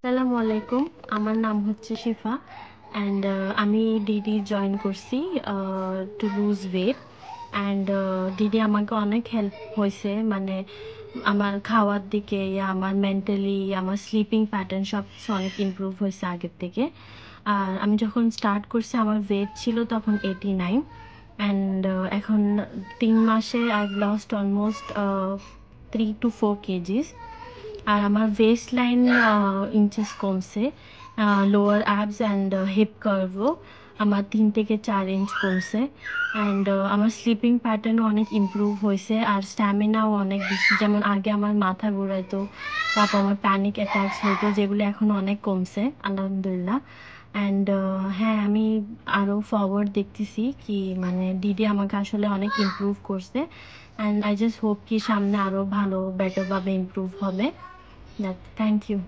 আসসালামু আলাইকুম। আমার নাম হচ্ছে শিফা অ্যান্ড আমি ডিডি জয়েন করছি to lose weight and DD আমাকে অনেক হেল্প হয়েছে, মানে আমার খাওয়ার দিকে আমার মেন্টালি আমার স্লিপিং প্যাটার্ন সব কিছু অনেক ইমপ্রুভ হয়েছে আগের থেকে। আর আমি যখন স্টার্ট করছি আমার ওয়েট ছিল তখন 89 অ্যান্ড এখন 3 মাসে I lost almost 3 to 4 kgs। আর আমার ওয়েস্ট লাইন ইঞ্চেস কমছে, লোয়ার অ্যাবস অ্যান্ড হিপ কার্ভও আমার 3 থেকে 4 ইঞ্চ কমছে অ্যান্ড আমার স্লিপিং প্যাটার্নও অনেক ইমপ্রুভ হয়েছে আর স্ট্যামিনাও অনেক বেশি। যেমন আগে আমার মাথা ঘোরাইতো, তারপর আমার প্যানিক অ্যাটাকস হতো, যেগুলো এখন অনেক কমছে আলহামদুলিল্লাহ। অ্যান্ড হ্যাঁ, আমি আরও ফরওয়ার্ড দেখতেছি কি মানে ডিডি আমাকে আসলে অনেক ইমপ্রুভ করছে অ্যান্ড আই জাস্ট হোপ কি সামনে আরও ভালো বেটারভাবে ইমপ্রুভ হবে। That, thank you.